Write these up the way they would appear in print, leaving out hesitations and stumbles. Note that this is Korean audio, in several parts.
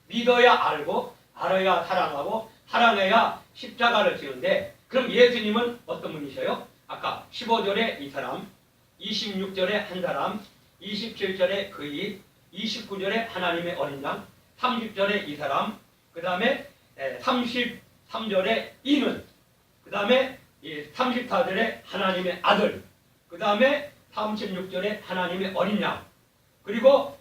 믿어야 알고 알아야 사랑하고 사랑해야 십자가를 지는데 그럼 예수님은 어떤 분이셔요? 아까 15절에 이 사람, 26절에 한 사람, 27절에 그이, 29절에 하나님의 어린 양, 30절에 이 사람, 그 다음에 33절에 이는, 그 다음에 34절에 하나님의 아들, 그 다음에 36절에 하나님의 어린 양, 그리고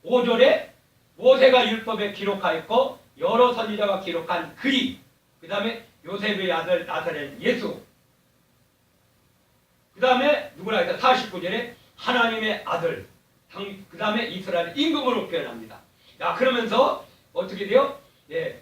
45절에 모세가 율법에 기록하였고 여러 선지자가 기록한 그이, 그 다음에 요셉의 아들 나사렛 예수, 그 다음에 누구라 해서 49절에 하나님의 아들, 그 다음에 이스라엘 임금으로 표현합니다. 야, 그러면서 어떻게 돼요?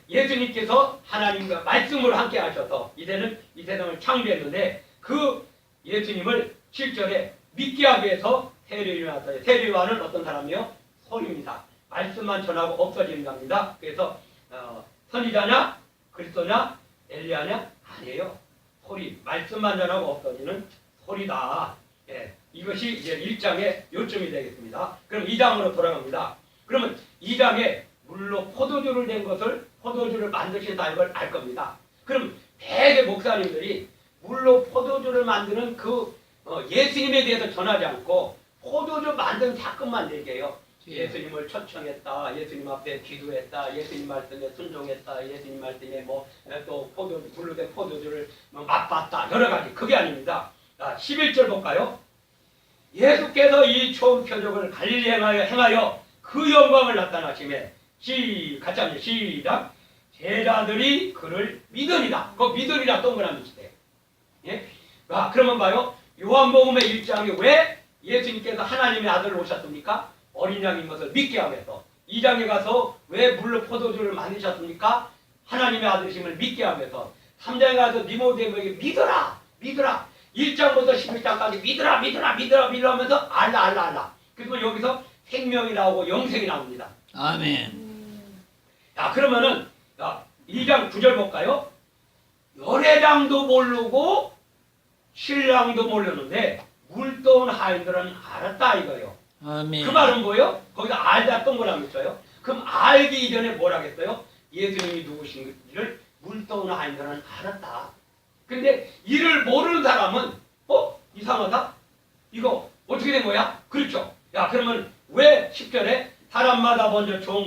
예수님께서 하나님과 말씀으로 함께 하셔서 이제는 이 세상을 창조했는데 그 예수님을 7절에 믿게 하기 위해서 세례를 왔어요. 세례와는 어떤 사람이요? 소리입니다. 말씀만 전하고 없어지는 겁니다. 그래서 선지자냐? 그리스도냐? 엘리야냐? 아니에요. 소리, 말씀만 전하고 없어지는 소리다. 이것이 이제 1장의 요점이 되겠습니다. 그럼 2장으로 돌아갑니다. 그러면 2장에 물로 포도주를 낸 것을 포도주를 만드신다 이걸 알 겁니다. 그럼 대개 목사님들이 물로 포도주를 만드는 그 예수님에 대해서 전하지 않고 포도주 만든 사건만 얘기해요. 예수님을 초청했다, 예수님 앞에 기도했다, 예수님 말씀에 순종했다, 예수님 말씀에 또 물로 된 포도주를 맛봤다, 여러 가지. 그게 아닙니다. 11절 볼까요? 예수께서 이 좋은 표적을 갈릴리에 행하여 그 영광을 나타나심에 같이 합니다. 시작. 제자들이 그를 믿으리라. 그 믿으리라 동그라미 치세요. 그러면 봐요. 요한복음의 1장에 왜 예수님께서 하나님의 아들로 오셨습니까? 어린 양인 것을 믿게 하면서. 2장에 가서 왜 물로 포도주를 만드셨습니까? 하나님의 아들이심을 믿게 하면서. 3장에 가서 니모데모에게 믿어라, 믿어라. 1장부터 11장까지 믿으라 하면서 알라. 그리고 여기서 생명이 나오고 영생이 나옵니다. 아멘. 그러면은 2장 9절 볼까요? 열애장도 모르고 신랑도 모르는데 물떠온 하인들은 알았다 이거예요. 아멘. 그 말은 뭐예요? 거기서 알다 동그라미 있어요. 그럼 알기 이전에 뭐라겠어요? 예수님이 누구신지를 물떠온 하인들은 알았다. 근데 이를 모르는 사람은 이상하다? 이거 어떻게 된 거야? 그렇죠. 그러면 왜 10절에 사람마다 먼저 좋은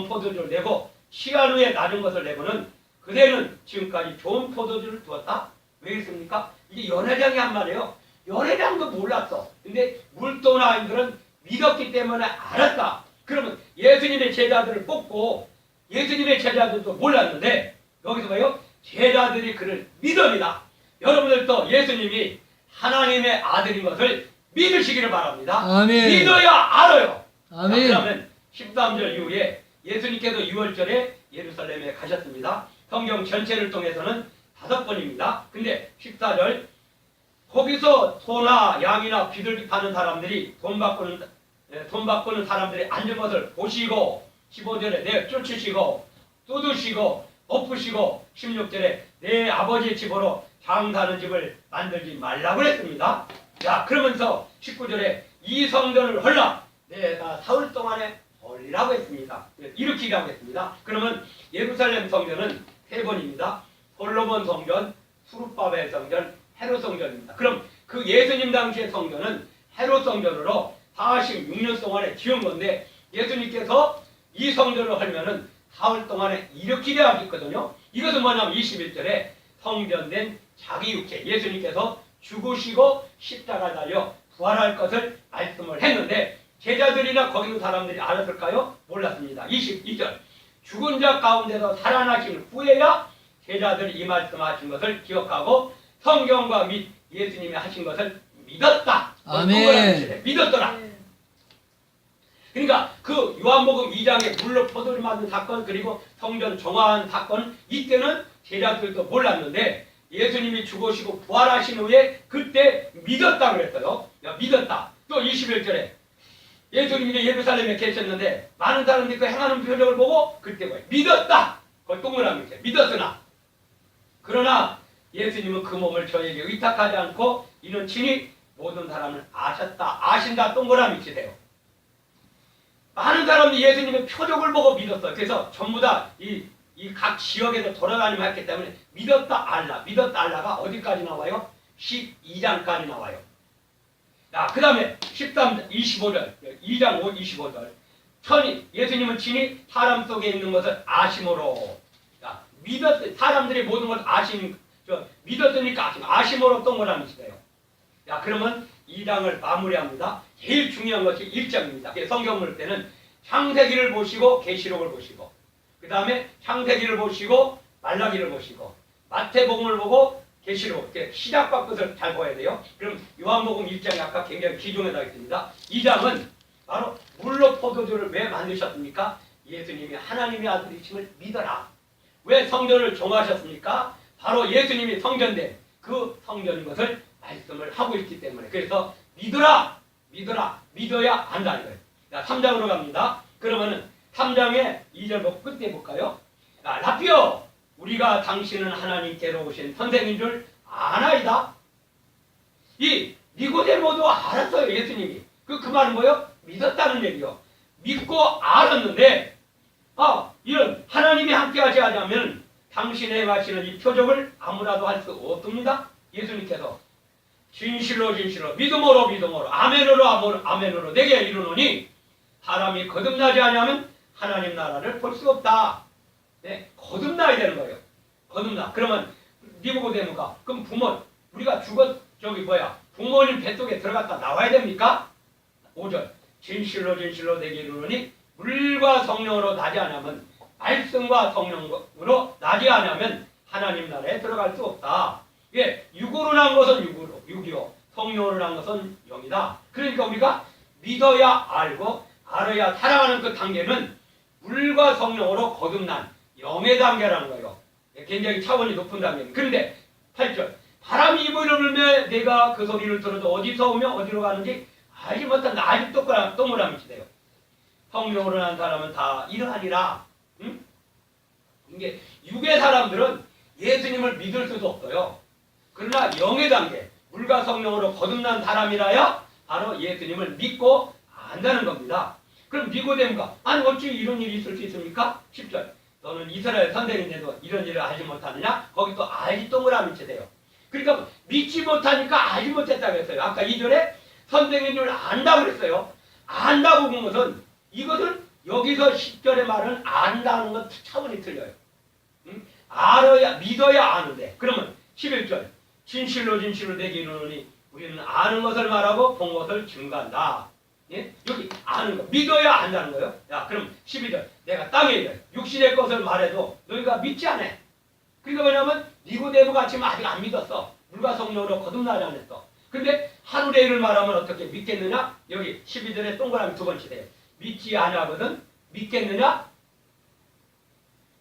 포도주를 내고 시간 후에 낮은 것을 내고는 그대는 지금까지 좋은 포도주를 두었다? 왜 그랬습니까? 이게 연회장이 한 말이에요. 연회장도 몰랐어. 근데 물떠온 하인들은 믿었기 때문에 알았다. 그러면 예수님의 제자들을 뽑고 예수님의 제자들도 몰랐는데 여기서 봐요. 제자들이 그를 믿습니다. 여러분들도 예수님이 하나님의 아들인 것을 믿으시기를 바랍니다. 아멘. 믿어야 알아요. 아멘. 그러면 13절 이후에 예수님께서 6월절에 예루살렘에 가셨습니다. 성경 전체를 통해서는 5번입니다. 근데 14절 거기서 소나 양이나 비둘기 파는 사람들이 돈 바꾸는 사람들이 앉은 것을 보시고 15절에 내 쫓으시고 뜯으시고 엎으시고 16절에 내 아버지의 집으로 장사하는 집을 만들지 말라고 그랬습니다. 그러면서 19절에 이 성전을 헐라 내가 사흘 동안에 헐리라고 했습니다. 일으키라고 했습니다. 그러면 예루살렘 성전은 3번입니다. 솔로몬 성전, 수룹바벨 성전, 헤롯 성전입니다. 그럼 그 예수님 당시의 성전은 헤롯 성전으로 46년 동안에 지은 건데 예수님께서 이 성전을 헐면은 사흘 동안에 일으키려 하셨거든요. 이것은 뭐냐면 21절에 성전된 자기 육체 예수님께서 죽으시고 십자가 달려 부활할 것을 말씀을 했는데 제자들이나 거기 있는 사람들이 알았을까요? 몰랐습니다. 22절 죽은 자 가운데서 살아나신 후에야 제자들이 이 말씀하신 것을 기억하고 성경과 및 예수님이 하신 것을 믿었다. 아멘. 믿었더라. 그러니까 그 요한복음 2장에 물로 포도를 만든 사건 그리고 성전 정화한 사건 이때는 제자들도 몰랐는데 예수님이 죽으시고 부활하신 후에 그때 믿었다 그랬어요. 믿었다. 또 21절에 예수님이 예루살렘에 계셨는데 많은 사람들이 그 행하는 표적을 보고 그때 믿었다. 그걸 동그라미 있어요. 믿었으나 그러나 예수님은 그 몸을 저에게 의탁하지 않고 이는 친히 모든 사람을 아신다 동그라미 치세요. 많은 사람이 예수님의 표적을 보고 믿었어요. 그래서 전부 다 이 각 지역에서 돌아다니며 했기 때문에 믿었다 알라가 어디까지 나와요? 12장까지 나와요. 자, 그 다음에 13장 25절 2장 25절 예수님은 친히 사람 속에 있는 것을 아심으로 사람들이 모든 것을 믿었으니까 아심으로 동그라미 치세요. 자, 그러면 2장을 마무리합니다. 제일 중요한 것이 1장입니다. 성경 볼 때는 창세기를 보시고 계시록을 보시고 그 다음에 창세기를 보시고 말라기를 보시고 마태복음을 보고 계시록 시작과 끝을 잘 보아야 돼요. 그럼 요한복음 1장이 아까 굉장히 기중에 나와 있습니다. 2장은 바로 물로 포도주를 왜 만드셨습니까? 예수님이 하나님의 아들이심을 믿어라. 왜 성전을 정하셨습니까? 바로 예수님이 성전된 그 성전인 것을 말씀을 하고 있기 때문에. 그래서 믿어야 안다는 거예요. 자, 3장으로 갑니다. 그러면은 3장의 2절 보고 끝내 볼까요? 라피오, 우리가 당신은 하나님께로 오신 선생인 줄 아나이다. 이 니고데모도 알았어요. 예수님이. 그 말은 뭐예요? 믿었다는 얘기요. 믿고 알았는데 이런 하나님이 함께하지 않으면 당신의 행하시는 이 표적을 아무라도 할 수 없습니다. 예수님께서 진실로 믿음으로 아멘으로 내게 이르노니 사람이 거듭나지 않으면 하나님 나라를 볼 수 없다. 네, 거듭나야 되는 거예요. 그러면 니고데모가 그럼 우리가 부모님 뱃속에 들어갔다 나와야 됩니까? 5절 진실로 내게 이르노니 물과 성령으로 나지 않으면 말씀과 성령으로 나지 않으면 하나님 나라에 들어갈 수 없다. 육으로 난 것은 육이요 성령으로 난 것은 영이다. 그러니까 우리가 믿어야 알고 알아야 살아가는 그 단계는 물과 성령으로 거듭난 영의 단계라는 거예요. 굉장히 차원이 높은 단계입니다. 그런데 8절 바람이 입을 불며 내가 그 소리를 들어도 어디서 오며 어디로 가는지 알지 못한다. 아직 동그라미치대요. 성령으로 난 사람은 다 이러하니라. 응? 이게 육의 사람들은 예수님을 믿을 수도 없어요. 그러나 영의 단계, 물과 성령으로 거듭난 사람이라야 바로 예수님을 믿고 안다는 겁니다. 그럼 니고데모가 어찌 이런 일이 있을 수 있습니까? 10절 너는 이스라엘 선생인데도 이런 일을 하지 못하느냐? 거기 또 알지 동그라미 치대요. 그러니까 믿지 못하니까 알지 못했다고 했어요. 아까 2절에 선생인 줄 안다고 그랬어요. 안다고 본 것은 이것은 여기서 10절의 말은 안다는 건 차원이 틀려요. 응? 믿어야 아는데. 그러면 11절 진실로 내게 이르노니 우리는 아는 것을 말하고 본 것을 증거한다. 예? 여기 아는 거 믿어야 안다는 거예요. 야, 그럼 12절 내가 땅에 있는 육신의 것을 말해도 너희가 믿지 않아. 그러니까 뭐냐면 니고데모가 지금 아직 안 믿었어. 물과 성령으로 거듭나지 않았어. 근데 하늘의 일을 말하면 어떻게 믿겠느냐? 여기 12절에 동그라미 두 번째 돼요. 믿지 아니하거든 믿겠느냐?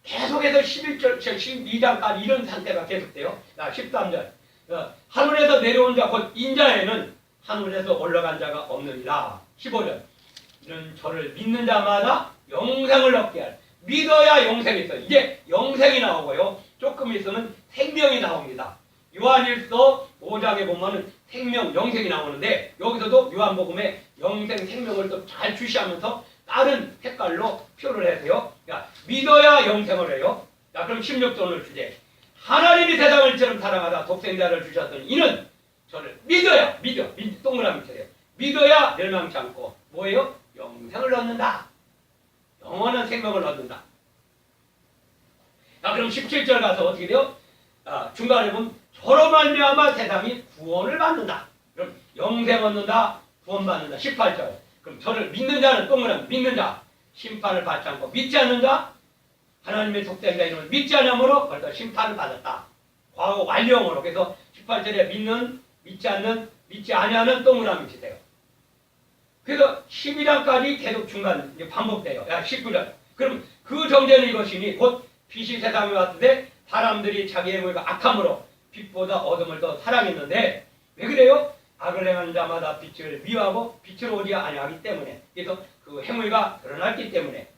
계속해서 11절, 12장까지 이런 상태가 계속돼요. 13절 하늘에서 내려온 자 곧 인자에는 하늘에서 올라간 자가 없느니라. 15절 이는 저를 믿는 자마다 영생을 얻게 할. 믿어야 영생이 있어요. 이제 영생이 나오고요. 조금 있으면 생명이 나옵니다. 요한일서 5장에 보면 생명, 영생이 나오는데 여기서도 요한복음에 영생, 생명을 또 잘 주시하면서 다른 색깔로 표를 해서요. 믿어야 영생을 해요. 그럼 16절을 주제. 하나님이 세상을 이처럼 사랑하다 독생자를 주셨더니 이는 저를 믿어야 동그라미 쳐요. 믿어야 멸망치 않고 뭐예요? 영생을 얻는다. 영원한 생명을 얻는다. 그럼 17절 가서 어떻게 돼요? 중간에 보면 저로 말미암아 세상이 구원을 받는다. 그럼 영생 얻는다, 구원 받는다. 18절. 그럼 저를 믿는 자는 동그라미 믿는 자 심판을 받지 않고 믿지 않는 자 하나님의 독생자 이름을 믿지 않으므로 벌써 심판을 받았다. 과거 완료형으로. 그래서 18절에 믿는, 믿지 않는, 믿지 아니하는 동그라미 치세요. 그래서 12장까지 계속 중간 반복돼요. 19절. 그럼 그 정죄는 이것이니 곧 빛이 세상에 왔는데 사람들이 자기 행위가 악함으로 빛보다 어둠을 더 사랑했는데 왜 그래요? 악을 행하는 자마다 빛을 미워하고 빛으로 오지 아니하기 때문에. 그래서 그 행위가 드러났기 때문에.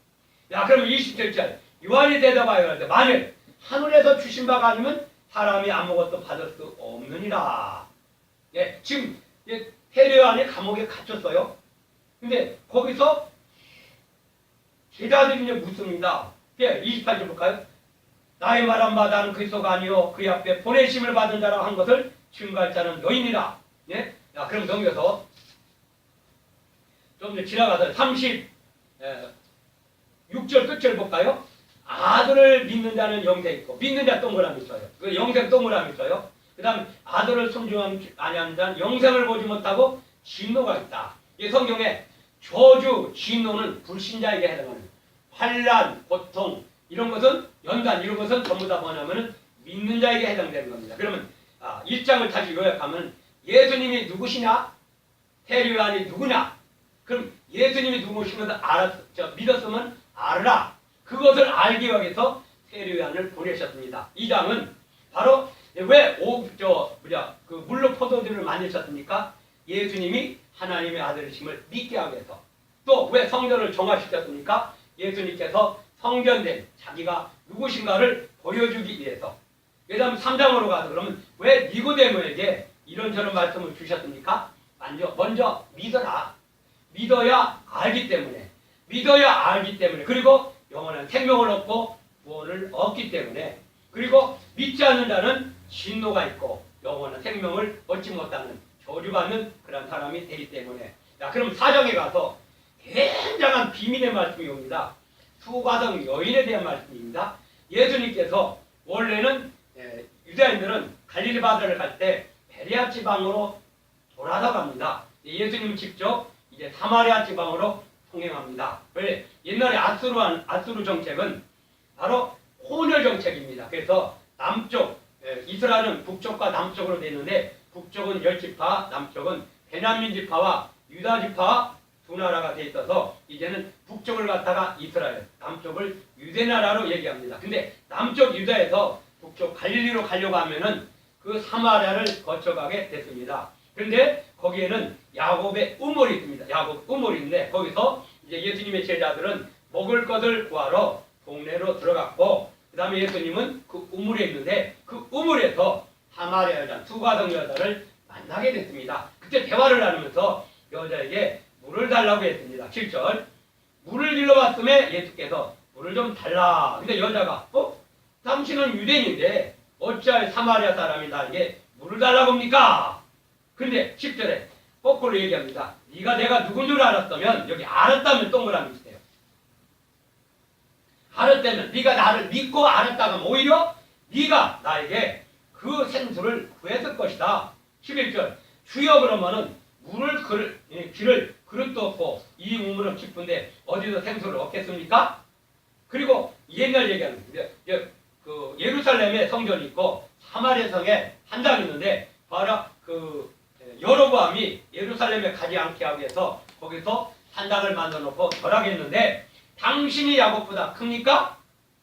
그럼 27절. 요한이 대답하여 그러는데 만일 하늘에서 주신 바가 아니면 사람이 아무것도 받을 수 없느니라. 지금 헤롯 안에 감옥에 갇혔어요. 근데 거기서 제자들이 이제 묻습니다. 예, 28절 볼까요? 나의 말한 바 나는 그리스도가 아니요 그의 앞에 보내심을 받은 자라 한 것을 증거할 자는 너희니라. 예? 자, 그럼 넘겨서 좀 더 지나가서 36절 끝을 볼까요? 아들을 믿는 자는 영생 있고 믿는 자 동그라미 있어요. 그 영생 동그라미 있어요. 그 다음에 아들을 순종하지 아니하는 자는 영생을 보지 못하고 진노가 있다. 이 성경에 저주, 진노는 불신자에게 해당하는 환난, 고통 이런 것은 연단 이런 것은 전부 다 뭐냐면은 믿는 자에게 해당되는 겁니다. 그러면 1장을 다시 요약하면 예수님이 누구시냐? 세례요한이 누구냐? 그럼 예수님이 누구시면서 믿었으면 알으라. 그것을 알기 위해서 세례요한을 보내셨습니다. 이 장은 바로 왜 물로 포도주를 만드셨습니까? 예수님이 하나님의 아들이심을 믿게 하기 위해서. 또 왜 성전을 정화시켰습니까? 예수님께서 성전된 자기가 누구신가를 보여주기 위해서. 그 다음 3장으로 가서 그러면 왜 니고데모에게 이런저런 말씀을 주셨습니까? 먼저 믿어라. 믿어야 알기 때문에. 믿어야 알기 때문에. 그리고 영원한 생명을 얻고 구원을 얻기 때문에. 그리고 믿지 않는 자는 진노가 있고 영원한 생명을 얻지 못하는 저주받는 그런 사람이 되기 때문에. 자, 그럼 4장에 가서 굉장한 비밀의 말씀이 옵니다. 수가성 여인에 대한 말씀입니다. 예수님께서 원래는 유대인들은 갈릴리 바다를 갈 때 베레아 지방으로 돌아서 갑니다. 예수님은 직접 이제 사마리아 지방으로 통행합니다. 왜? 옛날에 아수르 정책은 바로 혼혈 정책입니다. 그래서 남쪽 이스라엘은 북쪽과 남쪽으로 되어 있는데 북쪽은 10지파, 남쪽은 베냐민 지파와 유다 지파 두 나라가 돼 있어서 이제는 북쪽을 갖다가 이스라엘, 남쪽을 유대 나라로 얘기합니다. 근데 남쪽 유다에서 북쪽 갈릴리로 가려고 하면은 그 사마리아를 거쳐가게 됐습니다. 그런데 거기에는 야곱의 우물이 있습니다. 야곱 우물이 있는데 거기서 이제 예수님의 제자들은 먹을 것을 구하러 동네로 들어갔고 그 다음에 예수님은 그 우물에 있는데 그 우물에서 사마리아 여자, 수가성 여자를 만나게 됐습니다. 그때 대화를 나누면서 여자에게 물을 달라고 했습니다. 7절 물을 길러왔음에 예수께서 물을 좀 달라. 근데 여자가 당신은 유대인인데 어찌할 사마리아 사람이 나에게 물을 달라고 합니까? 근데 10절에 거꾸로 얘기합니다. 네가 내가 누군 줄 알았다면 여기 알았다면 동그라미 있어요. 알았다면 네가 나를 믿고 알았다면 오히려 네가 나에게 그 생수를 구했을 것이다. 11절 주여 그러면은 길을 그릇도 없고 이 우물은 깊은데 어디서 생수를 얻겠습니까? 그리고 옛날 얘기하는 그 예루살렘에 성전이 있고 사마리아 성에 한 장 있는데 바로 그 여로보암이 예루살렘에 가지 않게 하기 위해서 거기서 한 장을 만들어 놓고 절하겠는데 당신이 야곱보다 큽니까?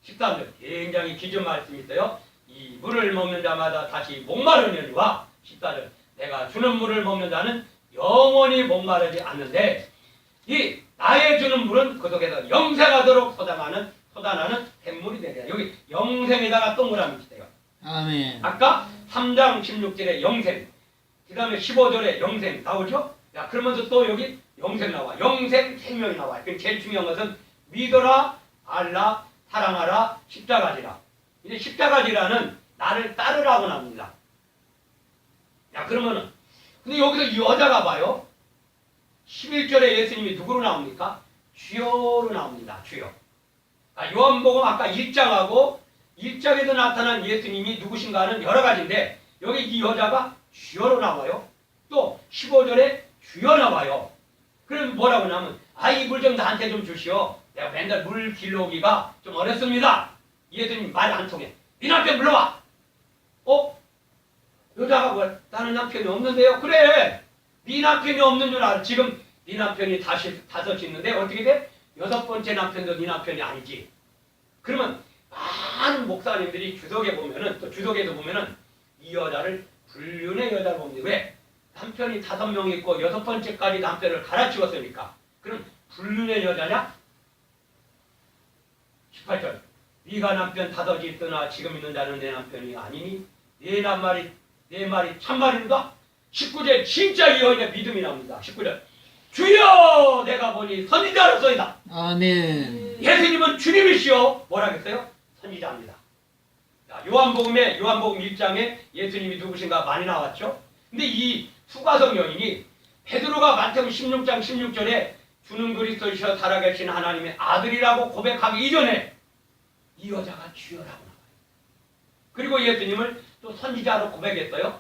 13절 굉장히 기준 말씀이 있어요. 이 물을 먹는 자마다 다시 목마르느니와 14절 내가 주는 물을 먹는 자는 영원히 목마르지 않는데 이 나의 주는 물은 그 속에서 영생하도록 솟아나는 샘물이 되리라. 여기 영생에다가 동그라미 치세요. 아멘. 아까 3장 16절에 영생, 그 다음에 15절에 영생 나오죠? 야, 그러면서 또 여기 영생 나와. 영생 생명이 나와요. 제일 중요한 것은 믿어라, 알라, 사랑하라, 십자가지라. 이제 십자가지라는 나를 따르라고 나옵니다. 야, 그러면은 근데 여기서 이 여자가 봐요. 11절에 예수님이 누구로 나옵니까? 주여로 나옵니다. 주여. 요한복음 아까 1장하고 1장에서 나타난 예수님이 누구신가는 여러 가지인데 여기 이 여자가 주여로 나와요. 또 15절에 주여 나와요. 그럼 뭐라고 하냐면 이 물 좀 나한테 좀 주시오. 내가 맨날 물 길러오기가 좀 어렵습니다. 예수님 말 안 통해. 네 남편 불러와. 여자가 뭘? 나는 남편이 없는데요. 그래. 네 남편이 없는 줄 알아. 지금 네 남편이 다섯 있는데 어떻게 돼? 6번째 남편도 네 남편이 아니지. 그러면 많은 목사님들이 주석에 보면은 또 주석에도 보면은 이 여자를 불륜의 여자로 봅니다. 왜? 남편이 5명 있고 6번째까지 남편을 갈아치웠으니까. 그럼 불륜의 여자냐? 18절. 네가 남편 5이 있으나 지금 있는 자는 내 남편이 아니니 내 말이 참말인가? 19절 진짜 이 여인의 믿음이 나옵니다. 19절 주여 내가 보니 선지자로서이다. 아멘. 예수님은 주님이시여 뭐라겠어요? 선지자입니다. 자, 요한복음 1장에 예수님이 누구신가 많이 나왔죠. 근데 이 수가성 여인이 베드로가 마태복음 16장 16절에 주는 그리스도이시여 살아계신 하나님의 아들이라고 고백하기 이전에 이 여자가 주여라고 나와요. 그리고 예수님을 또 선지자로 고백했어요.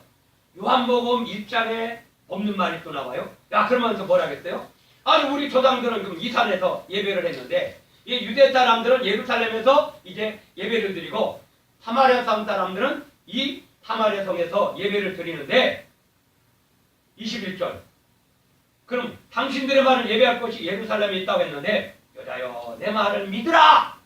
요한복음 1장에 없는 말이 또 나와요. 야, 그러면서 뭐라겠어요? 아니, 우리 조상들은 그럼 이 산에서 예배를 했는데, 이 유대 사람들은 예루살렘에서 이제 예배를 드리고, 사마리아 사람들은 이 사마리아 성에서 예배를 드리는데, 21절. 그럼 당신들의 말은 예배할 것이 예루살렘에 있다고 했는데, 여자여, 내 말을 믿으라!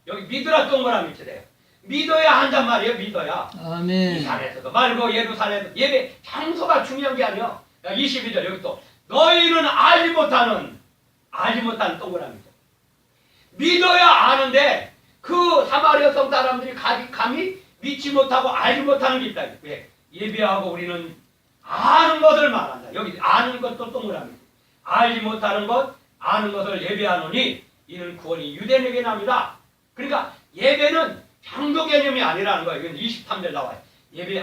여기 믿으라 동그라미 치세요. 믿어야 한단 말이에요, 믿어야. 이 아멘. 산에서도 말고 예루살렘 예배 장소가 중요한 게 아니야. 22절 여기 또 너희는 알지 못하는 동그라미죠. 믿어야 아는데 그 사마리아 성 사람들이 감히 믿지 못하고 알지 못하는 게 있다. 왜? 예배하고 우리는 아는 것을 말한다. 여기 아는 것도 동그라미. 알지 못하는 것, 아는 것을 예배하노니 이는 구원이 유대인에게 납니다. 그러니까 예배는 장도 개념이 아니라는 거예요. 이건 23절 나와요.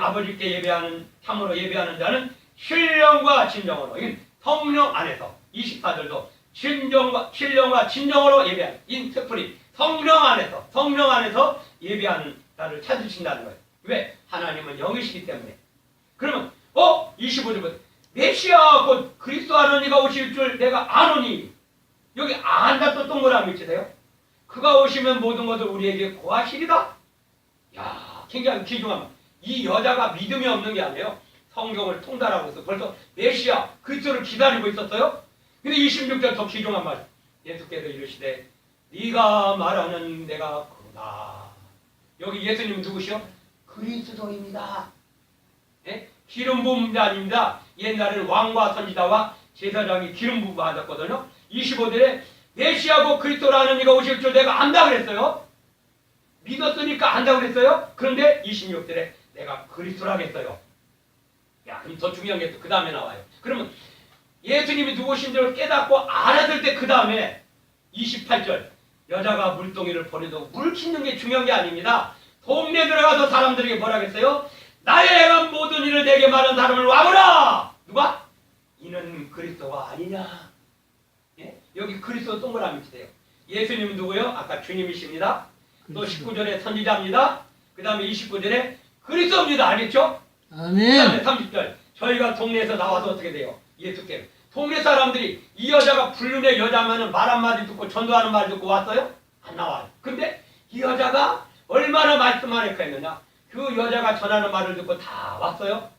아버지께 예배하는, 참으로 예배하는 자는 신령과 진정으로. 이건 성령 안에서. 24절도 신령과 진정으로 예배하는, 인스프리. 성령 안에서 예배하는 자를 찾으신다는 거예요. 왜? 하나님은 영이시기 때문에. 그러면, 25절부터 메시아 곧 그리스도 하는 이가 오실 줄 내가 아노니. 여기 안다 또 동그라미 치세요. 그가 오시면 모든 것을 우리에게 고하시리다. 야, 굉장히 귀중한 말. 이 여자가 믿음이 없는 게 아니에요. 성경을 통달하고 있어. 벌써 메시아 그리스도를 기다리고 있었어요. 근데 26절 더 귀중한 말. 예수께서 이르시되 네가 말하는 내가 그다. 여기 예수님은 누구시요? 그리스도입니다. 네? 기름 부은 자입니다. 옛날에는 왕과 선지자와 제사장이 기름 부음 받았거든요. 25절에 메시아고 그리스도라는 이가 오실 줄 내가 안다 그랬어요. 믿었으니까 안다 그랬어요. 그런데 26절에 내가 그리스도라겠어요. 야, 그럼 더 중요한 게 또 그 다음에 나와요. 그러면 예수님이 누구신 줄 깨닫고 알았을 때 그 다음에 28절 여자가 물동이를 버려도 물 ኪ는 게 중요한 게 아닙니다. 동네 들어가서 사람들에게 뭐라겠어요? 나의 행한 모든 일을 내게 말한 사람을 와보라. 누가? 이는 그리스도가 아니냐. 예? 여기 그리스도 동그라미 치세요. 예수님은 누구요? 아까 주님이십니다. 또 19절에 선지자입니다. 그 다음에 29절에 그리스도입니다. 알겠죠? 그 아멘. 다음에 30절 저희가 동네에서 나와서 어떻게 돼요? 예수께 동네 사람들이 이 여자가 불륜의 여자면은 말 한마디 듣고 전도하는 말 듣고 왔어요? 안 나와요. 근데 이 여자가 얼마나 말씀을 했느냐? 그 여자가 전하는 말을 듣고 다 왔어요.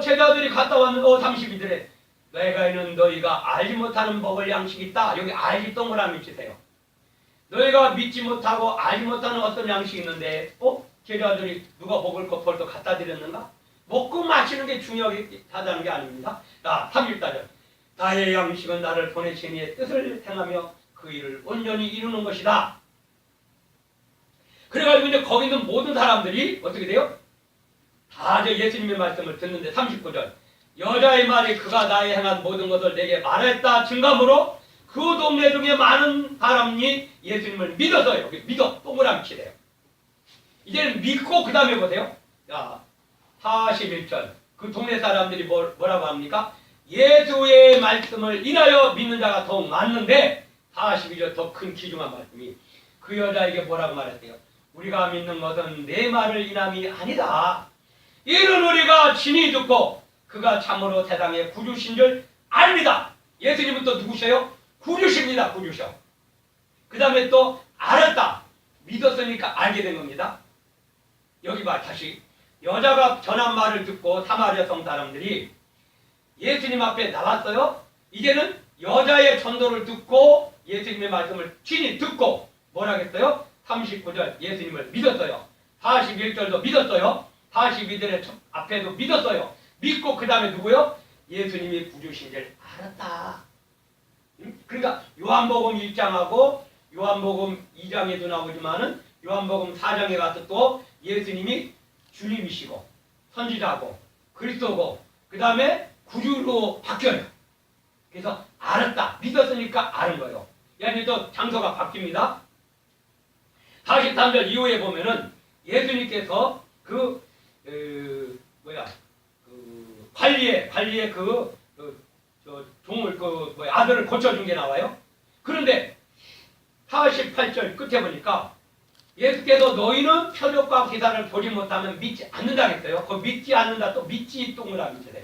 제자들이 갔다 왔는데 32절에 내가는 너희가 알지 못하는 먹을 양식이 있다. 여기 알지 동그라미 치세요. 너희가 믿지 못하고 알지 못하는 어떤 양식이 있는데 제자들이 누가 먹을 거 벌써 갖다 드렸는가? 먹고 마시는 게 중요하다는 게 아닙니다. 자, 30절 나의 양식은 나를 보내신 이의 뜻을 행하며 그 일을 온전히 이루는 것이다. 그래가지고 이제 거기 있는 모든 사람들이 어떻게 돼요? 다 이제 예수님의 말씀을 듣는데 39절 여자의 말이 그가 나의 행한 모든 것을 내게 말했다 증감으로 그 동네 중에 많은 사람이 예수님을 믿었어요. 믿어 동그라미 치래요. 이제는 믿고 그 다음에 보세요. 자, 41절 그 동네 사람들이 뭐라고 합니까? 예수의 말씀을 인하여 믿는 자가 더욱 많는데 42절 더 큰 귀중한 말씀이 그 여자에게 뭐라고 말했대요? 우리가 믿는 것은 내 말을 인함이 아니다. 이는 우리가 친히 듣고 그가 참으로 세상의 구주신 줄 압니다. 예수님은 또 누구셔요? 구주십니다. 구주셔. 그 다음에 또 알았다. 믿었으니까 알게 된 겁니다. 여기 봐 다시 여자가 전한 말을 듣고 사마리아 성 사람들이 예수님 앞에 나왔어요. 이제는 여자의 전도를 듣고 예수님의 말씀을 친히 듣고 뭐라겠어요? 39절 예수님을 믿었어요. 41절도 믿었어요. 42절의 앞에도 믿었어요. 믿고 그 다음에 누구요? 예수님이 구주신 줄 알았다. 그러니까 요한복음 1장하고 요한복음 2장에도 나오지만은 요한복음 4장에 가서 또 예수님이 주님이시고 선지자고 그리스도고 그 다음에 구주로 바뀌어요. 그래서 알았다. 믿었으니까 아는 거예요. 이제 또 장소가 바뀝니다. 43절 이후에 보면은 예수님께서 관리의 종을 아들을 고쳐준 게 나와요. 그런데 48절 끝에 보니까 예수께서 너희는 표적과 기사를 보지 못하면 믿지 않는다 했어요. 그 믿지 않는다 또 믿지 동그라미 쳐요.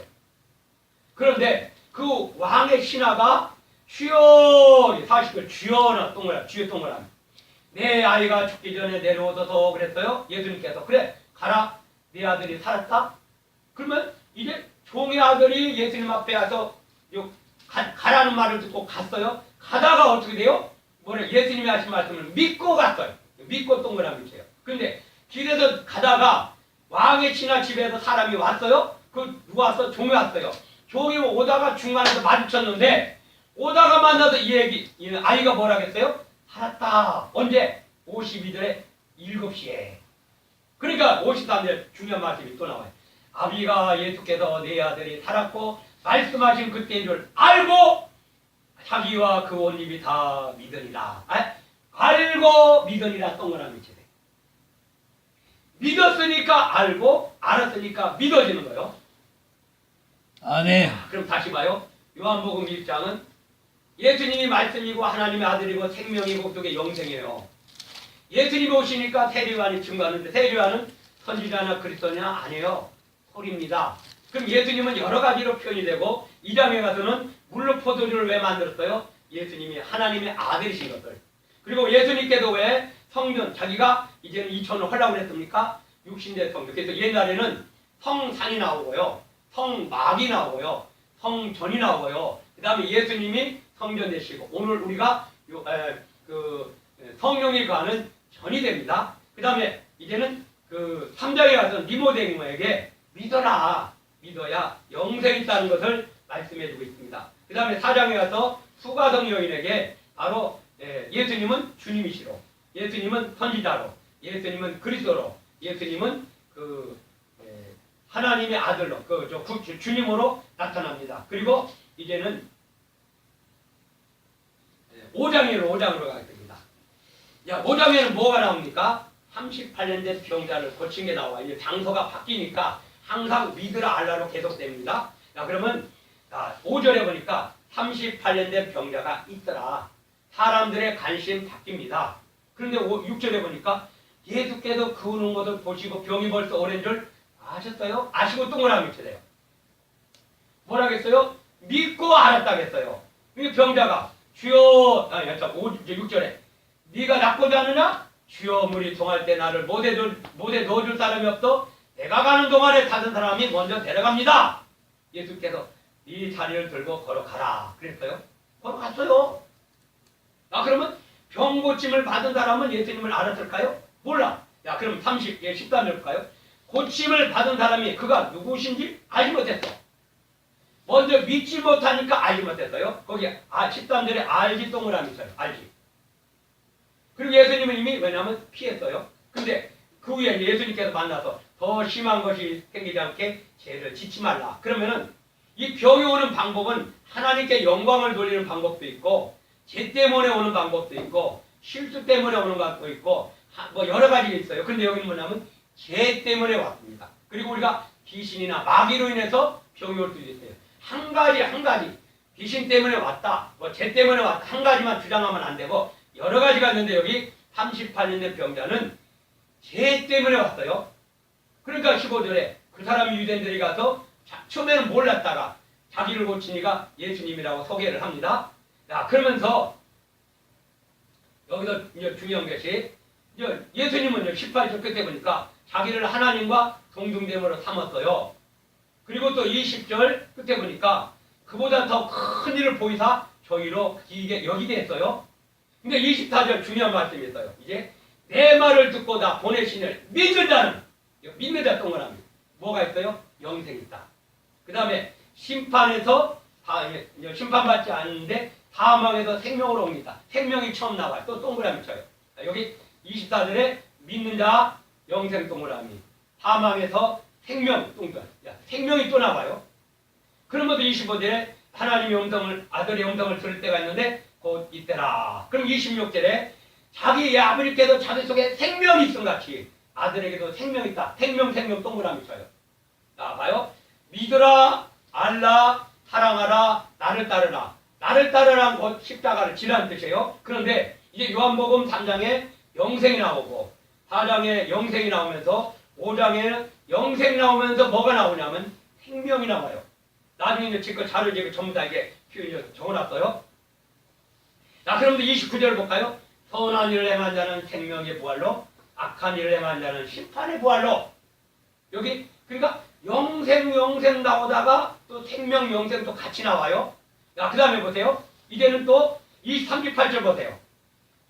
그런데 그 왕의 신하가 주여 40절 주여나 동그라미 주여 동그라미 내 아이가 죽기 전에 내려오소서 그랬어요. 예수님께서 그래 가라 네 아들이 살았다. 그러면 이제 종의 아들이 예수님 앞에 와서 가라는 말을 듣고 갔어요. 가다가 어떻게 돼요? 예수님이 하신 말씀을 믿고 갔어요. 믿고 동그라미 쳐요. 그런데 길에서 가다가 왕의 신하 집에서 사람이 왔어요. 누가 왔어? 종이 왔어요. 종이 오다가 중간에서 마주쳤는데 오다가 만나서 이 아이가 뭐라겠어요? 살았다. 언제? 52절에 7시에. 그러니까 53절 중요한 말씀이 또 나와요. 아비가 예수께서 내 아들이 살았고 말씀하신 그때인 줄 알고 자기와 그 온 입이 다 믿으리라. 알고 믿으리라 동그라미 치래. 믿었으니까 알고 알았으니까 믿어지는 거예요. 아멘. 그럼 다시 봐요. 요한복음 1장은 예수님이 말씀이고 하나님의 아들이고 생명이고 그게 영생이에요. 예수님이 오시니까 세례요한이 증거하는데 세례요한은 선지자나 그리스도냐 아니에요. 소리입니다. 그럼 예수님은 여러 가지로 표현이 되고 2장에 가서는 물로 포도주를 왜 만들었어요? 예수님이 하나님의 아들이신 것을. 그리고 예수님께도 왜 성전 자기가 이제는 2000을 하려고 했습니까? 육신대 성전. 그래서 옛날에는 성산이 나오고요. 성막이 나오고요. 성전이 나오고요. 그 다음에 예수님이 성전 되시고 오늘 우리가 성령이 가는 전이 됩니다. 그 다음에 이제는 3장에 가서 니모데모에게 믿어라. 믿어야 영생이 있다는 것을 말씀해주고 있습니다. 그 다음에 4장에 가서 수가성 여인에게 바로 예수님은 주님이시로, 예수님은 선지자로, 예수님은 그리스도로, 예수님은 하나님의 아들로, 주님으로 나타납니다. 그리고 이제는 5장으로 가겠습니다. 5장에는 뭐가 나옵니까? 38년 된 병자를 고친 게 나와. 이제 장소가 바뀌니까 항상 믿으라 알라로 계속됩니다. 그러면 5절에 보니까 38년 된 병자가 있더라. 사람들의 관심 바뀝니다. 그런데 6절에 보니까 예수께서 그우는 것을 보시고 병이 벌써 오랜 줄 아셨어요? 아시고 동그라미 쳐요. 뭐라겠어요? 믿고 알았다겠어요. 이 병자가 주여 6절에 네가 낫고자 하느냐? 주여 물이 통할 때 나를 못에 넣어줄 사람이 없어 내가 가는 동안에 다른 사람이 먼저 데려갑니다. 예수께서 이 자리를 들고 걸어가라 그랬어요. 걸어갔어요. 그러면 병 고침을 받은 사람은 예수님을 알았을까요? 몰라. 그럼 13절 볼까요? 고침을 받은 사람이 그가 누구신지 알지 못했어. 먼저 믿지 못하니까 알지 못했어요. 거기 13절에 알지 동그라미 있어요. 알지. 그리고 예수님은 이미 왜냐하면 피했어요. 근데 그 후에 예수님께서 만나서 더 심한 것이 생기지 않게 죄를 짓지 말라. 그러면은 이 병이 오는 방법은 하나님께 영광을 돌리는 방법도 있고 죄 때문에 오는 방법도 있고 실수 때문에 오는 것도 있고 여러 가지가 있어요. 근데 여기는 뭐냐면 죄 때문에 왔습니다. 그리고 우리가 귀신이나 마귀로 인해서 병이 올 수도 있어요. 한 가지 귀신 때문에 왔다, 죄 때문에 왔다 한 가지만 주장하면 안 되고 여러 가지가 있는데 여기 38년 된 병자는 죄 때문에 왔어요. 그러니까 15절에 그 사람이 유대인들이 가서 처음에는 몰랐다가 자기를 고치니까 예수님이라고 소개를 합니다. 그러면서 여기서 이제 중요한 것이 예수님은 18절 끝에 보니까 자기를 하나님과 동등됨으로 삼았어요. 그리고 또 20절 끝에 보니까 그보다 더 큰 일을 보이사 저희로 이게 여기게 했어요. 근데 24절 중요한 말씀이 있어요. 이제 내 말을 듣고 나 보내신을 믿는다는 믿는다 동그라미 뭐가 있어요? 영생이 있다. 그 다음에 심판에서 심판받지 않는데 사망에서 생명으로 옵니다. 생명이 처음 나와요. 또 동그라미 쳐요. 여기 24절에 믿는 자 영생 동그라미 사망에서 생명 동그라미 생명이 또 나와요. 그러면서 25절에 하나님의 음성을 아들의 음성을 들을 때가 있는데 곧 이때라. 그럼 26절에 자기 아버지께서 자기 속에 생명이 있음 같이 아들에게도 생명이 있다. 생명 동그라미 쳐요. 자 봐요. 믿으라 알라 사랑하라 나를 따르라. 나를 따르라는 곧 십자가를 지라는 뜻이에요. 그런데 이제 요한복음 3장에 영생이 나오고 4장에 영생이 나오면서 5장에는 영생이 나오면서 뭐가 나오냐면 생명이 나와요. 나중에 이제 지금 자료 제가 전부 다 이게 표현해서 적어놨어요. 자, 그럼 29절 볼까요? 선한 일을 행한 자는 생명의 부활로, 악한 일을 행한 자는 심판의 부활로. 여기 그러니까 영생 나오다가 또 생명 영생도 같이 나와요. 자, 그 다음에 보세요. 이제는 또 이 38절 보세요.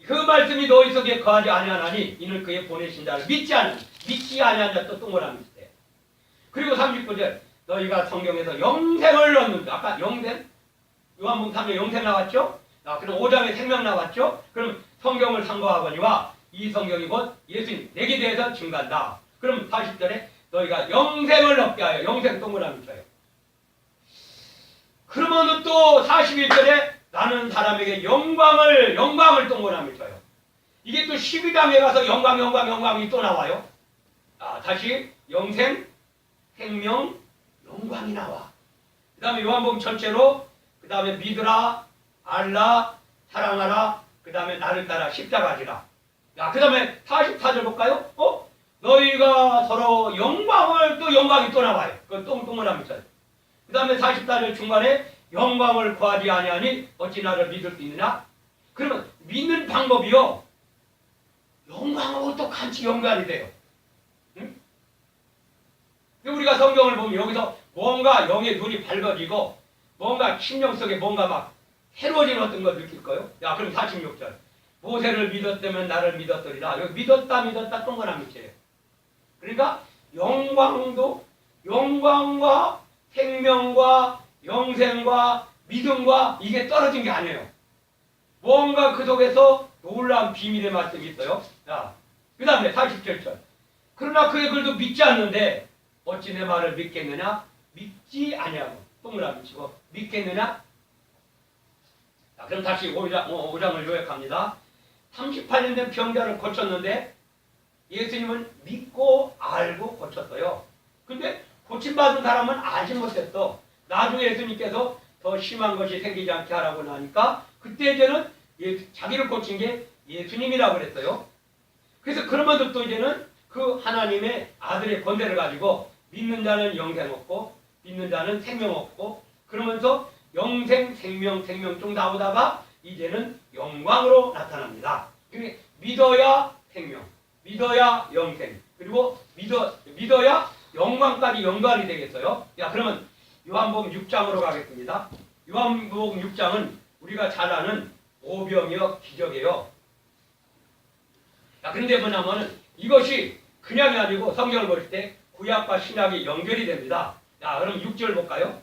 그 말씀이 너희 속에 거하지 아니하나니 이는 그의 보내신 자를 믿지 아니한 자 또 동그라미 있어요. 그리고 39절 너희가 성경에서 영생을 얻는다. 아까 영생? 요한복음 3장 영생 나왔죠? 아, 그럼 5장에 생명 나왔죠? 그럼 성경을 상고하거니와 이 성경이 곧 예수님 내게 대해서 증가한다. 그럼 40절에 너희가 영생을 얻게 하여 영생 동그라미 쳐요. 그러면 또 41절에 나는 사람에게 영광을 동그라미 쳐요. 이게 또 12장에 가서 영광이 또 나와요. 아, 다시 영생, 생명, 영광이 나와. 그 다음에 요한복음 전체로 그 다음에 믿으라, 알라, 사랑하라, 그 다음에 나를 따라 십자가지라. 자, 그 다음에 44절 볼까요? 너희가 서로 영광이 또 나와요. 그 동그라미 쳐요. 그 다음에 44절 중간에 영광을 구하지 아니하니 어찌 나를 믿을 수 있느냐? 그러면 믿는 방법이요. 영광하고 또 같이 연관이 돼요. 응? 우리가 성경을 보면 여기서 뭔가 영의 눈이 밝아지고 뭔가 심령 속에 뭔가 막 새로워진 어떤 걸 느낄 거예요. 야, 그럼 46절. 모세를 믿었다면 나를 믿었으리라. 여기 믿었다 동그라미 밑이에요. 그러니까 영광과 생명과 영생과 믿음과 이게 떨어진 게 아니에요. 뭔가 그 속에서 놀라운 비밀의 말씀이 있어요. 자, 그 다음에 47절. 그러나 그의 글도 믿지 않는데 어찌 내 말을 믿겠느냐? 믿지 아니하고 동그라미 치고 믿겠느냐? 자, 그럼 다시 5장을 요약합니다. 38년 된 병자를 고쳤는데 예수님은 믿고 알고 고쳤어요. 근데 고침받은 사람은 알지 못했어. 나중에 예수님께서 더 심한 것이 생기지 않게 하라고 하니까 그때 이제는 자기를 고친 게 예수님이라고 그랬어요. 그래서 그러면서 또 이제는 그 하나님의 아들의 권세를 가지고 믿는 자는 영생 얻고 믿는 자는 생명 얻고 그러면서 영생, 생명 쭉 나오다가 이제는 영광으로 나타납니다. 믿어야 생명, 믿어야 영생, 그리고 믿어야 영광까지 연관이 되겠어요. 자, 그러면 요한복음 6장으로 가겠습니다. 요한복음 6장은 우리가 잘 아는 오병이어 기적이에요. 자, 근데 뭐냐면 이것이 그냥이 아니고 성경을 볼 때 구약과 신약이 연결이 됩니다. 자, 그럼 6절 볼까요?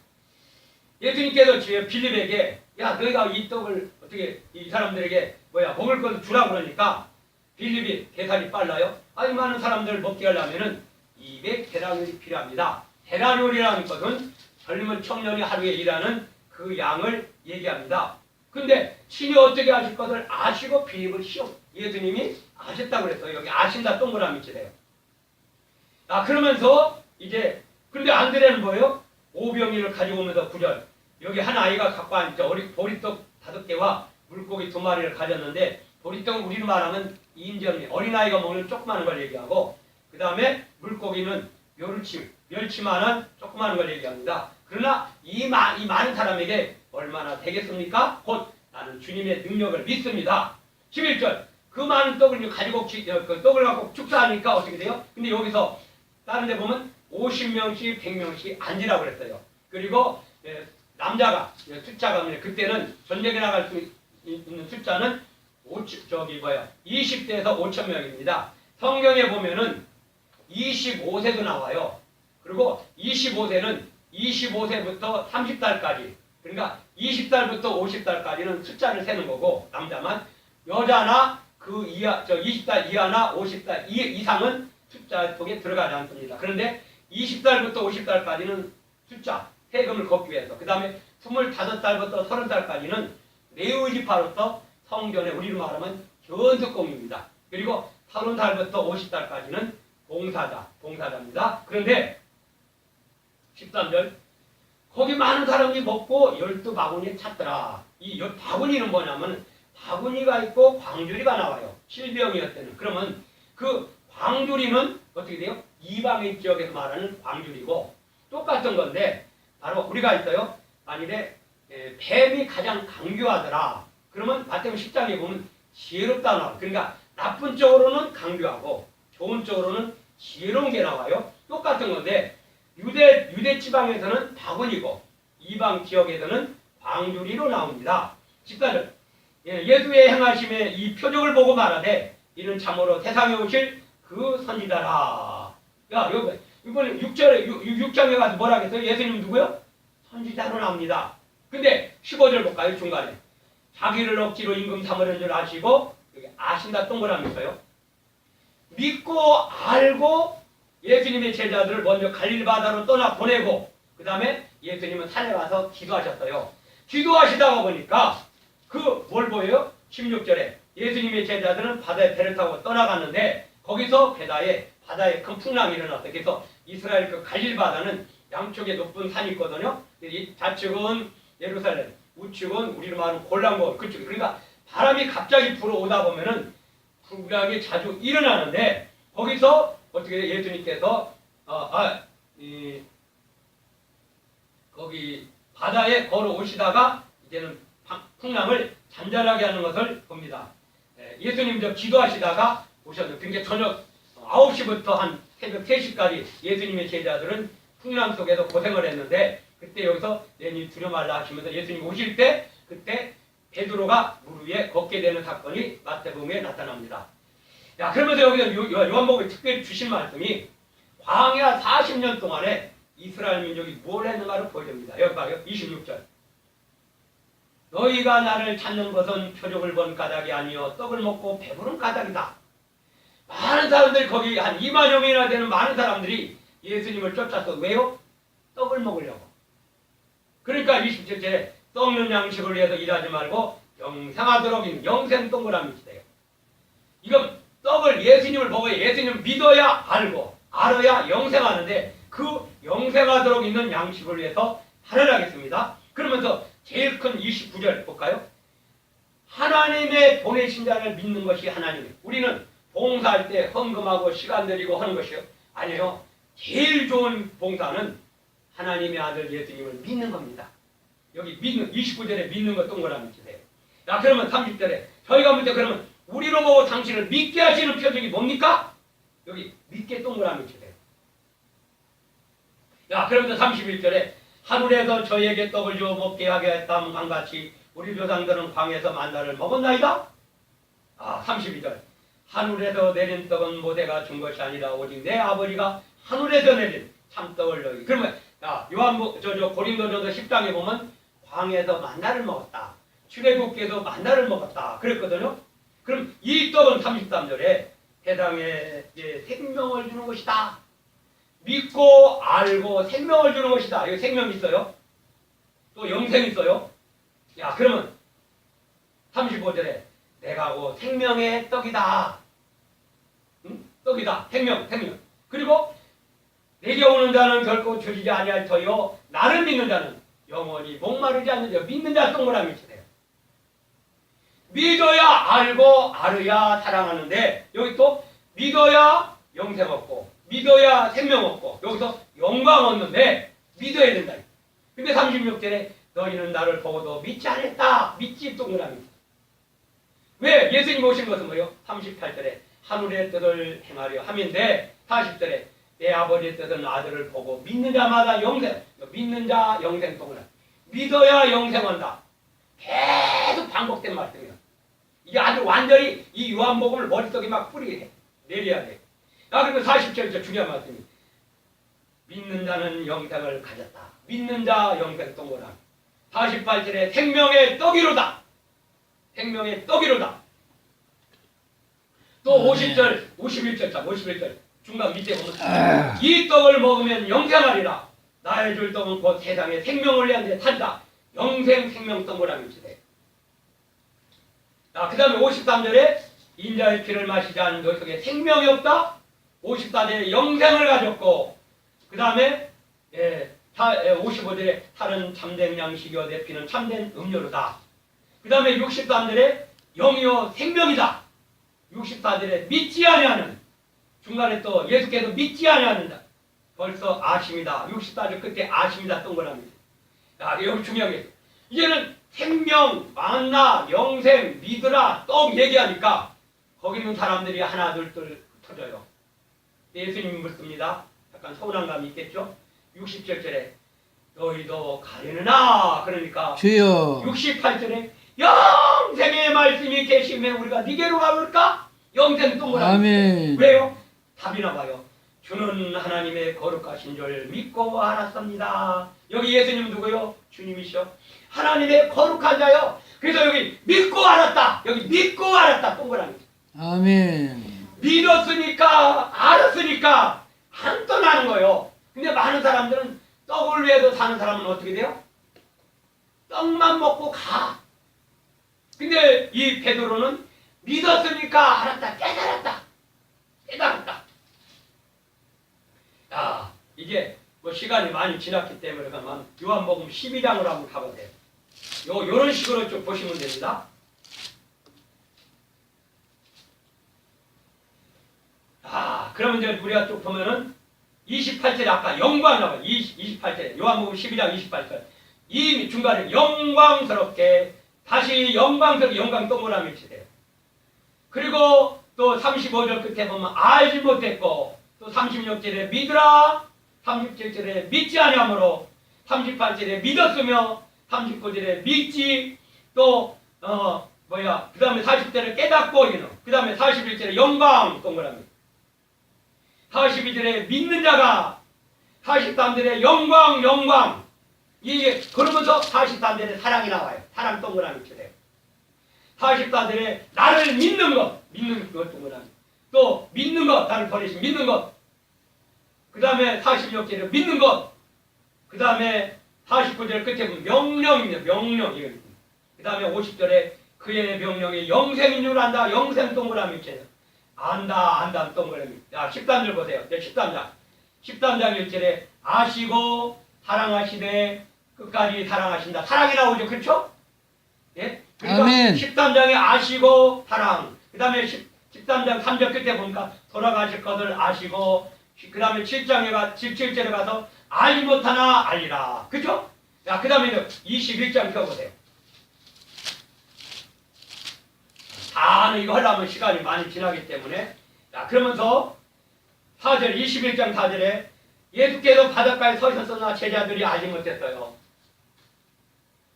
예수님께서 빌립에게 야, 너희가 이 떡을 어떻게 이 사람들에게 먹을 것을 주라고 그러니까 빌립이 계산이 빨라요. 아니, 많은 사람들 먹게 하려면은 200데나리온이 필요합니다. 데나리온이라는 것은 젊은 청년이 하루에 일하는 그 양을 얘기합니다. 근데 신이 어떻게 하실 것을 아시고 빌립을 예수님이 아셨다고 그랬어요. 여기 아신다 동그라미 치래요. 아, 그러면서 이제 근데 안드레는 뭐예요? 오병이를 가지고 오면서 9절 여기 한 아이가 갖고 한 보리떡 5개와 물고기 2마리를 가졌는데 보리떡은 우리로 말하면 인절미 어린아이가 먹는 조그마한 걸 얘기하고 그 다음에 물고기는 멸치만한 조그마한 걸 얘기합니다. 그러나 이 많은 사람에게 얼마나 되겠습니까? 곧 나는 주님의 능력을 믿습니다. 11절 그 많은 떡을 가지고 그 떡을 갖고 축사하니까 어떻게 돼요? 근데 여기서 다른 데 보면 50명씩 100명씩 앉으라고 그랬어요. 그리고 남자가 숫자가 그때는 전쟁에 나갈 수 있는 숫자는 20대에서 5,000명입니다. 성경에 보면은 25세도 나와요. 그리고 25세는 25세부터 30살까지 그러니까 20살부터 50살까지는 숫자를 세는 거고 남자만 여자나 그 이하 20살 이하나 50살 이상은 숫자 속에 들어가지 않습니다. 그런데 20살부터 50살까지는 숫자 세금을 걷기 위해서 그 다음에 25살부터 30살까지는 레위지파로서 성전에 우리로 말하면 견습공입니다. 그리고 30살부터 50살까지는 봉사자입니다. 그런데 13절 거기 많은 사람이 먹고 12바구니에 찼더라. 이 바구니는 뭐냐면 바구니가 있고 광주리가 나와요. 실병이었대는. 그러면 그 광주리는 어떻게 돼요? 이방인 지역에서 말하는 광주리고 똑같은 건데 바로 우리가 있어요. 만일에 뱀이 가장 강교하더라. 그러면 마태복음 10장에 보면 지혜롭다 나와요. 그러니까 나쁜 쪽으로는 강교하고 좋은 쪽으로는 지혜로운 게 나와요. 똑같은 건데 유대 지방에서는 바구니고 이방 지역에서는 광주리로 나옵니다. 14절 예수의 행하심의 이 표적을 보고 말하되 이는 참으로 세상에 오실 그 선지자라. 야, 이번에 6장에 가서 뭐라 했어요? 예수님 누구요? 선지자로 나옵니다. 근데 15절 볼까요? 중간에. 자기를 억지로 임금 삼으려는 줄 아시고, 여기 아신다 동그라미 있어요. 믿고 알고 예수님의 제자들을 먼저 갈릴리 바다로 떠나 보내고, 그 다음에 예수님은 산에 가서 기도하셨어요. 기도하시다가 보니까 뭘 보여요? 16절에 예수님의 제자들은 바다에 배를 타고 떠나갔는데 거기서 바다에 큰 풍랑이 일어났어요. 그래서 이스라엘 그 갈릴리 바다는 양쪽에 높은 산이 있거든요. 좌측은 예루살렘, 우측은 우리로 말하는 골란고 그쪽. 그러니까 바람이 갑자기 불어오다 보면은 풍랑이 자주 일어나는데 거기서 어떻게 예수님께서 거기 바다에 걸어오시다가 이제는 풍랑을 잔잔하게 하는 것을 봅니다. 예수님 기도하시다가 오셨는데 굉장히 저녁 9시부터 한 새벽 3시까지 예수님의 제자들은 풍랑 속에서 고생을 했는데 그때 여기서 내니 두려 말라 하시면서 예수님 오실 때 그때 베드로가 물 위에 걷게 되는 사건이 마태복음에 나타납니다. 야, 그러면서 여기서 요한복음에 특별히 주신 말씀이 광야 40년 동안에 이스라엘 민족이 뭘 했는가를 보여줍니다. 여기 봐요. 26절. 너희가 나를 찾는 것은 표적을 본 까닭이 아니요 떡을 먹고 배부른 까닭이다. 많은 사람들이 거기 한 2만여 명이나 되는 많은 사람들이 예수님을 쫓아서 왜요? 떡을 먹으려고. 그러니까 27절에 썩는 양식을 위해서 일하지 말고 영생하도록 영생 동그라미 있어요. 이건 떡을 예수님을 먹어야 예수님을 믿어야 알고 알아야 영생하는데 그 영생하도록 있는 양식을 위해서 하늘하겠습니다. 그러면서 제일 큰 29절 볼까요? 하나님의 보내신 자를 믿는 것이 하나님. 우리는 봉사할 때 헌금하고 시간 들이고 하는 것이요. 아니요. 제일 좋은 봉사는 하나님의 아들 예수님을 믿는 겁니다. 여기 29절에 믿는 거 동그라미 치세요. 야, 그러면 30절에 저희가 볼 때 그러면 우리로 보고 당신을 믿게 하시는 표적이 뭡니까? 여기 믿게 동그라미 치세요. 야, 그러면서 31절에 하늘에서 저희에게 떡을 주어 먹게 하게 했다면 같이 우리 조상들은 광에서 만나를 먹었나이다? 32절 하늘에서 내린 떡은 모세가 준 것이 아니라 오직 내 아버지가 하늘에서 내린 참떡을 너희. 그러면 고린도전서 10장에 보면 광에서 만나를 먹었다. 출애굽기에서 만나를 먹었다. 그랬거든요. 그럼 이 떡은 33절에 세상에 생명을 주는 것이다. 믿고 알고 생명을 주는 것이다. 여기 생명 있어요. 또 영생 있어요. 야, 그러면 35절에 내가 곧 생명의 떡이다. 응? 떡이다. 생명. 그리고 내게 오는 자는 결코 주지지 아니할 터요. 나를 믿는 자는 영원히 목마르지 않는 자. 믿는 자 동그라미 치세요. 믿어야 알고 알아야 사랑하는데 여기 또 믿어야 영생 얻고 믿어야 생명 얻고 여기서 영광 얻는데 믿어야 된다. 근데 36절에 너희는 나를 보고도 믿지 않았다. 믿지 동그라미. 왜? 예수님 오신 것은 뭐예요? 38절에 하늘의 뜻을 행하려 함인데 40절에 내 아버지의 뜻은 아들을 보고 믿는 자마다 영생. 믿는 자 영생 동그라미. 믿어야 영생한다. 계속 반복된 말씀이에요. 이게 아주 완전히 이 요한복음을 머릿속에 막 뿌리게 내려야 돼. 그리고 40절에 중요한 말씀이 믿는 자는 영생을 가졌다. 믿는 자 영생 동그라미. 48절에 생명의 떡이로다. 생명의 떡이로다. 또 50절, 51절 중간 밑에 보면 이 떡을 먹으면 영생하리라. 나의 줄 떡은 곧 세상에 생명을 내는데 산다. 영생 생명 동그라미 치세요. 자, 그 다음에 53절에 인자의 피를 마시지 않은 너희 속에 생명이 없다. 54절에 영생을 가졌고, 그 다음에 55절에 살은 참된 양식이요 내 피는 참된 음료로다. 그 다음에 63절에 영이요 생명이다. 64절에 믿지 아니하는, 중간에 또 예수께서 믿지 아니하는다. 벌써 아심이다. 64절 끝에 아심이다 동그라미. 야, 여기 중요한 게 이제는 생명, 만나, 영생, 믿으라 떡 얘기하니까 거기 있는 사람들이 하나 둘 터져요. 예수님이 묻습니다. 약간 서운한 감이 있겠죠? 67절에 너희도 가려느냐? 그러니까 주여 68절에 영생의 말씀이 계시면 우리가 니게로 가볼까? 영생 동그라미. 아멘. 왜요? 답이 나와요. 주는 하나님의 거룩하신 줄 믿고 알았습니다. 여기 예수님 누구요? 주님이시죠. 하나님의 거룩한 자요. 그래서 여기 믿고 알았다. 여기 믿고 알았다. 동그라미. 아멘. 믿었으니까 알았으니까 안 떠나는 거예요. 근데 많은 사람들은 떡을 위해서 사는 사람은 어떻게 돼요? 떡만 먹고 가. 근데 이 베드로는 믿었으니까 알았다. 깨달았다. 깨달았다. 야, 이게 뭐 시간이 많이 지났기 때문에 그만 요한복음 12장으로 한번 가보세요. 요런 식으로 좀 보시면 됩니다. 그러면 이제 우리가 쭉 보면은 28절에 아까 영광 나와요. 28절에 요한복음 12장 28절. 이 중간에 영광스럽게 다시 영광스럽게 영광 동그라미 치세요. 그리고 또 35절 끝에 보면 알지 못했고 또 36절에 믿으라 37절에 믿지 아니하므로 38절에 믿었으며 39절에 믿지 또 그 다음에 40절에 깨닫고 이는 그 다음에 41절에 영광 동그라미 42절에 믿는 자가 43절에 영광 이게 그러면서 43절에 사랑이 나와요. 사랑 동그라미 치세요. 44절에 나를 믿는 것 동그라미 또 믿는 것 나를 버리신 믿는 것 그 다음에 46절에 믿는 것 그 다음에 49절 끝에 보면 명령입니다. 명령 그 다음에 50절에 그의 명령이 영생인 줄 안다. 영생 동그라미 치세요. 안다 동그라미. 자 13절 보세요. 13장 1절에 아시고 사랑하시되 끝까지 사랑하신다. 사랑이 나오죠. 그렇죠? 예? 그러니까 아멘. 13장에 아시고 사랑 그 다음에 13장 3절 끝에 보니까 돌아가실 것을 아시고 그 다음에 17절에 가서 알지 못하나 알리라. 그죠? 자, 그 다음에 21장 펴보세요. 다는 이거 하려면 시간이 많이 지나기 때문에 자, 그러면서 4절 21장 4절에 예수께서 바닷가에 서셨으나 제자들이 알지 못했어요.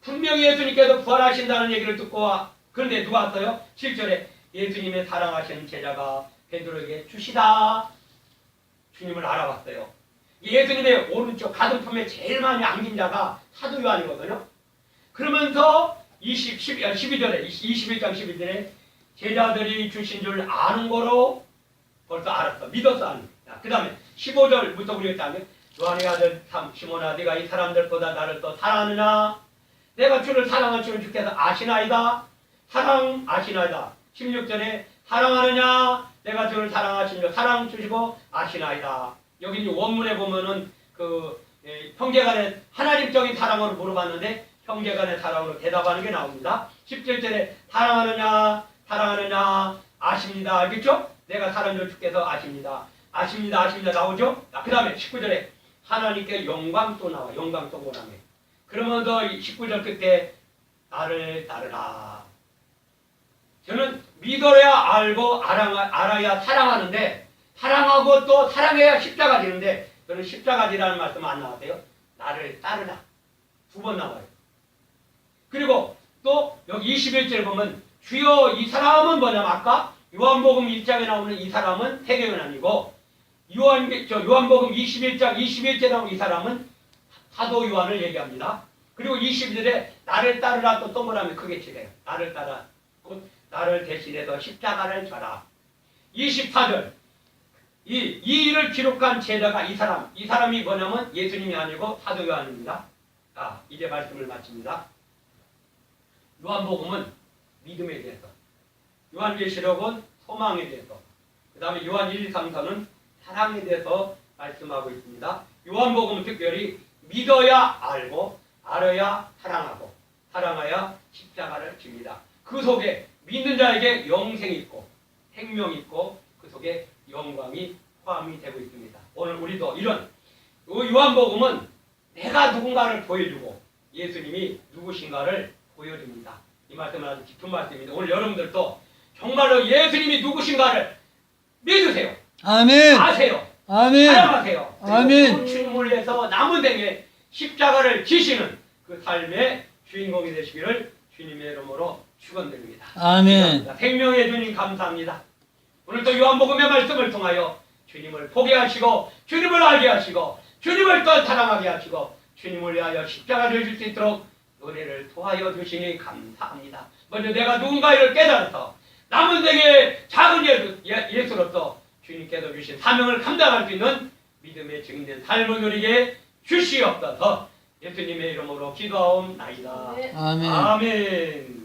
분명히 예수님께서 부활하신다는 얘기를 듣고 그런데 누가 왔어요? 7절에 예수님의 사랑하시는 제자가 베드로에게 주시다. 주님을 알아봤어요. 예수님의 오른쪽 가슴품에 제일 많이 안긴 자가 사도 요한이거든요. 그러면서 21장 12절에 제자들이 주신 줄 아는 거로 벌써 알았어. 믿었어. 아는. 그 다음에 15절부터 우리가 했다면 요한의 아들 시몬아 네가 이 사람들보다 나를 더 사랑하느냐? 내가 주를 사랑한 줄을 주께서 아시나이다. 사랑 아시나이다. 16절에 사랑하느냐? 내가 주를 사랑하신 줄 사랑 주시고 아시나이다. 여기 이제 원문에 보면은 형제간의 하나님적인 사랑으로 물어봤는데 형제간의 사랑으로 대답하는 게 나옵니다. 17절에 사랑하느냐 아십니다. 알겠죠? 내가 사랑한 줄 주께서 아십니다. 아십니다 나오죠? 그 다음에 19절에 하나님께 영광 또 나와. 영광 또 보라며. 그러면서 19절 끝에 나를 따르라. 저는 믿어야 알고 알아야 사랑하는데 사랑하고 또 사랑해야 십자가 되는데 저는 십자가 지라는 말씀 안 나왔어요. 나를 따르라. 2번 나와요. 그리고 또 여기 21절에 보면 주여 이 사람은 뭐냐면 아까 요한복음 1장에 나오는 이 사람은 세계는 아니고 요한복음 21장 21절에 나오는 이 사람은 사도 요한을 얘기합니다. 그리고 22절에 나를 따르라 또 동그라미 크게 치래요. 나를 따라 곧 나를 대신해서 십자가를 져라. 24절 이 일을 기록한 제자가 이 사람이 뭐냐면 예수님이 아니고 사도 요한입니다. 자, 이제 말씀을 마칩니다. 요한복음은 믿음에 대해서, 요한계시록은 소망에 대해서, 그 다음에 요한 1, 2, 3, 4는 사랑에 대해서 말씀하고 있습니다. 요한복음은 특별히 믿어야 알고, 알아야 사랑하고, 사랑하여 십자가를 집니다. 그 속에 믿는 자에게 영생이 있고 생명이 있고 그 속에 영광이 포함이 되고 있습니다. 오늘 우리도 이런 요한복음은 내가 누군가를 보여주고 예수님이 누구신가를 보여줍니다. 이 말씀은 아주 깊은 말씀입니다. 오늘 여러분들도 정말로 예수님이 누구신가를 믿으세요. 아멘. 아세요. 아멘. 사랑하세요. 아멘. 그리고 주님을 위해서 남은 생에 십자가를 지시는 그 삶의 주인공이 되시기를 주님의 이름으로 축원드립니다. 아멘. 생명의 주님 감사합니다. 오늘도 요한복음의 말씀을 통하여 주님을 보게 하시고 주님을 알게 하시고 주님을 또 사랑하게 하시고 주님을 위하여 십자가를 질 수 있도록 은혜를 도하여 주시니 감사합니다. 먼저 내가 누군가를 깨달아서 남은 생의 작은 예수로서 주님께서 주신 사명을 감당할 수 있는 믿음의 증인된 삶을 누리게 주시옵소서. 예수님의 이름으로 기도하옵나이다. 네. 아멘. 아멘.